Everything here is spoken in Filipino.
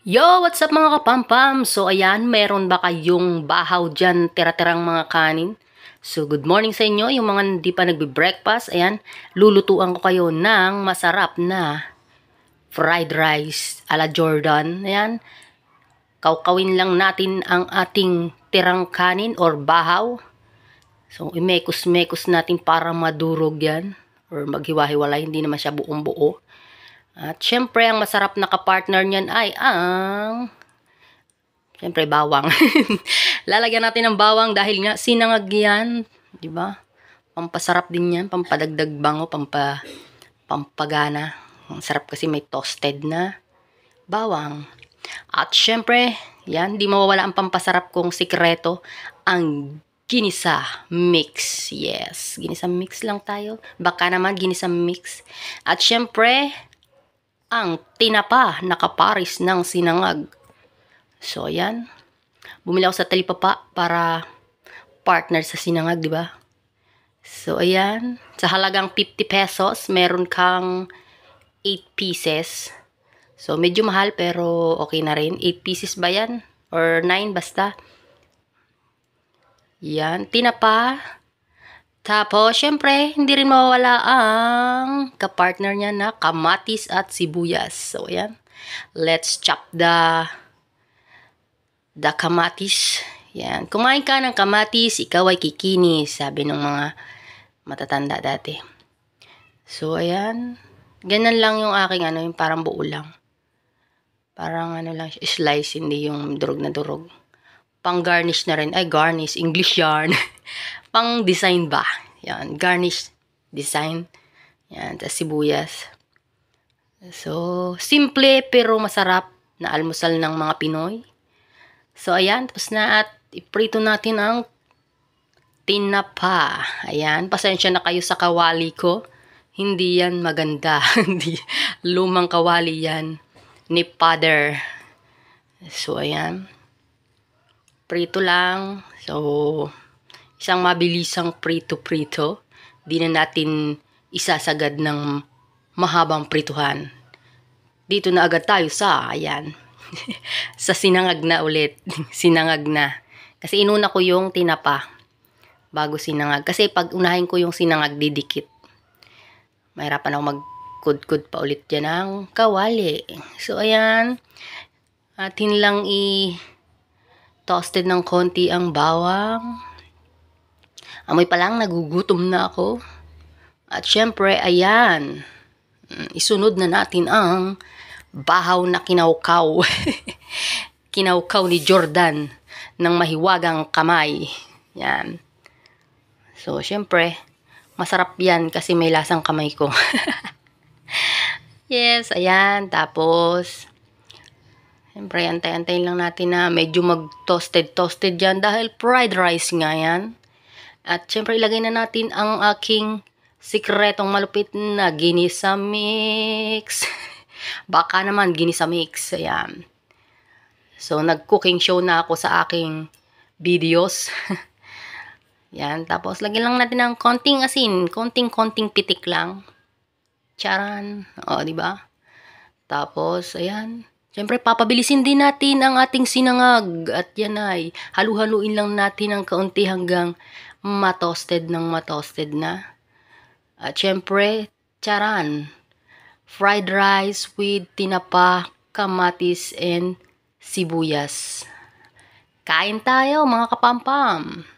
Yo! What's up mga kapampam? So ayan, meron ba kayong bahaw dyan, tira-tirang mga kanin? So good morning sa inyo, yung mga hindi pa nagbe-breakfast. Ayan, lulutuan ko kayo ng masarap na fried rice ala Jordan. Ayan, kaukawin lang natin ang ating tirang kanin or bahaw. So imekos-mekos natin para madurog yan or maghiwa-hiwalay, hindi naman siya buong buo. At syempre, ang masarap na kapartner niyan ay ang syempre, bawang. Lalagyan natin ng bawang dahil nga sinangag yan, 'di ba? Pampasarap din 'yan, pampadagdag bango, pampagana. Ang sarap kasi may toasted na bawang. At syempre, yan, di mawawala ang pampasarap kong sikreto, ang ginisa mix. Yes, ginisa mix lang tayo. Baka naman ginisa mix. At syempre, ang tinapa na kaparis ng sinangag. So, ayan. Bumili ako sa talipapa para partner sa sinangag, di ba? So, ayan. Sa halagang 50 pesos, meron kang 8 pieces. So, medyo mahal pero okay na rin. 8 pieces ba yan? Or 9 basta. Yan. Tinapa. Tapos, syempre, hindi rin mawawala ang kapartner niya na kamatis at sibuyas. So, ayan. Let's chop the kamatis. Yan. Kumain ka ng kamatis, ikaw ay kikinis, sabi ng mga matatanda dati. So, ayan. Ganyan lang yung aking ano, yung parang buo lang. Parang ano lang, slice, hindi yung durog na durog. Pang garnish na rin. Ay, garnish. English yarn. Pang design ba? Yan. Garnish. Design. Yan. Tapos sibuyas. So, simple pero masarap na almusal ng mga Pinoy. So, ayan. Tapos na at iprito natin ang tinapa. Ayan. Pasensya na kayo sa kawali ko. Hindi yan maganda. Hindi. Lumang kawali yan. Ni father. So, ayan. Prito lang. So, isang mabilisang prito-prito. Di na natin isasagad ng mahabang prituhan. Dito na agad tayo sa, ayan, sa sinangag na ulit. Sinangag na. Kasi inuna ko yung tinapa bago sinangag. Kasi pag unahin ko yung sinangag, didikit. Mahirapan ako magkudkud pa ulit dyan ng kawali. So, ayan. Atin lang toasted ng konti ang bawang. Amoy pa lang, nagugutom na ako. At syempre, ayan. Isunod na natin ang bahaw na kinaukaw. Kinaukaw ni Jordan ng mahiwagang kamay. Yan. So, syempre, masarap yan kasi may lasang kamay ko. Yes, ayan. Tapos, syempre, antay-antayin lang natin na medyo mag-toasted dyan dahil fried rice nga yan. At syempre, ilagay na natin ang aking sikretong malupit na ginisa mix. Baka naman ginisa mix. Ayan. So, nag-cooking show na ako sa aking videos. Yan. Tapos, lagyan lang natin ng konting asin. Konting pitik lang. Charan. O, diba? Tapos, ayan. Siyempre, papabilisin din natin ang ating sinangag. At yan ay, halu-haluin lang natin ng kaunti hanggang matoasted na. At syempre, charan. Fried rice with tinapa, kamatis, and sibuyas. Kain tayo mga kapampam.